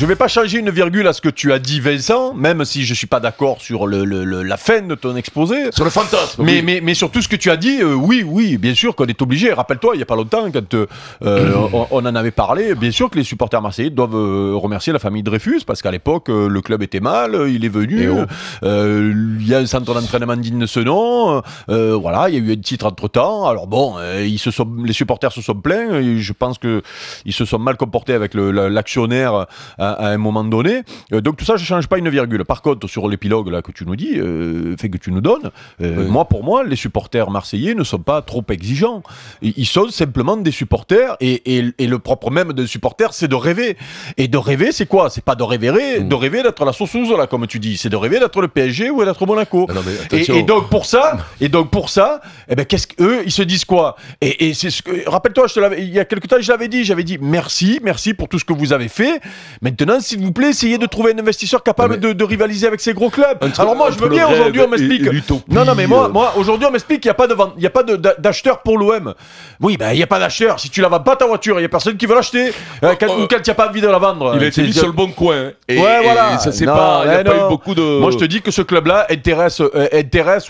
je vais pas changer une virgule à ce que tu as dit, Vincent, même si je suis pas d'accord sur la fin de ton exposé. Sur le fantasme. Mais sur tout ce que tu as dit, oui, bien sûr qu'on est obligé. Rappelle-toi, il y a pas longtemps, quand on en avait parlé, bien sûr que les supporters marseillais doivent remercier la famille Dreyfus, parce qu'à l'époque, le club était mal, il est venu, il y a un centre d'entraînement digne de ce nom, voilà, il y a eu un titre entre-temps. Alors bon, les supporters se sont plaints, et je pense qu'ils se sont mal comportés avec l'actionnaire à un moment donné. Donc tout ça, je change pas une virgule. Par contre, sur l'épilogue là que tu nous dis, que tu nous donnes, pour moi, les supporters marseillais ne sont pas trop exigeants. Ils sont simplement des supporters, et le propre même d'un supporter, c'est de rêver. Et de rêver, c'est quoi? C'est pas de rêver d'être la sauce là, comme tu dis. C'est de rêver d'être le PSG ou d'être Monaco. Non, et donc pour ça, eh ben, qu'est-ce qu'eux, ils se disent quoi? Et c'est ce que, rappelle-toi, il y a quelque temps, j'avais dit merci pour tout ce que vous avez fait. Maintenant, s'il vous plaît, essayez de trouver un investisseur capable de rivaliser avec ces gros clubs. Alors moi, je veux bien, aujourd'hui, on m'explique. Non, mais moi, aujourd'hui, on m'explique qu'il n'y a pas d'acheteur pour l'OM. Oui, ben, il n'y a pas d'acheteur. Si tu la vends pas ta voiture, il n'y a personne qui veut l'acheter. Quand tu n'as pas envie de la vendre. Il a été mis sur le bon coin. Et voilà. Ça, c'est pas, il n'y a pas eu beaucoup de. Moi, je te dis que ce club-là intéresse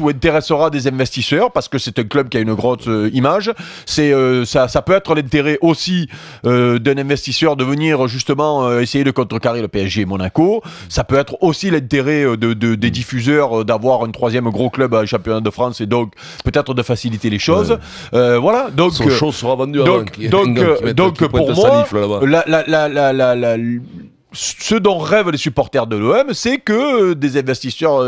ou intéressera des investisseurs, parce que c'est un club qui a une grosse image. Ça peut être l'intérêt aussi d'un investisseur de venir justement essayer de contrecarrer le PSG et Monaco. Ça peut être aussi l'intérêt des diffuseurs d'avoir un troisième gros club à championnat de France, et donc peut-être de faciliter les choses. Voilà. Donc Sochaux sera vendu avant. Donc pour moi, ce dont rêvent les supporters de l'OM, c'est que des investisseurs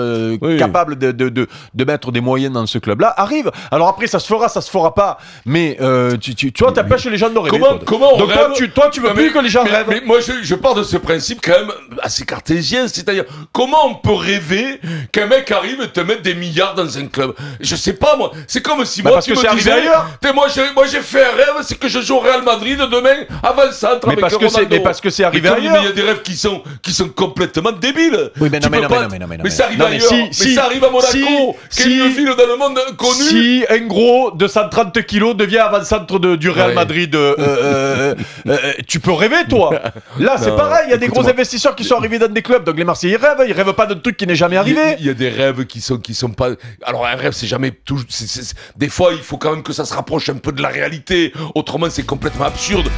capables de mettre des moyens dans ce club-là arrivent. Alors après, ça se fera pas. Mais tu vois, t'empêches les gens de rêver. Comment on Donc rêve toi, tu veux plus que les gens rêvent. Mais moi, je pars de ce principe quand même assez cartésien. C'est-à-dire, comment on peut rêver qu'un mec arrive et te mette des milliards dans un club? Je sais pas, moi. C'est comme si moi, tu me disais ailleurs. Moi, j'ai fait un rêve, c'est que je joue au Real Madrid demain avant-centre avec Ronaldo. Mais parce que c'est arrivé ailleurs. Il y a des rêves qui sont complètement débiles. Oui, mais mais ça arrive ailleurs. Mais ça arrive à Monaco, qui est une ville dans le monde connue. Si un gros de 130 kilos devient avant-centre du Real Madrid, tu peux rêver, toi. Là, c'est pareil. Il y a des gros investisseurs qui sont arrivés dans des clubs. Donc les Marseillais rêvent. Ils rêvent pas d'un truc qui n'est jamais arrivé. Il y a des rêves qui sont pas. Alors un rêve, c'est jamais tout. Des fois, il faut quand même que ça se rapproche un peu de la réalité. Autrement, c'est complètement absurde.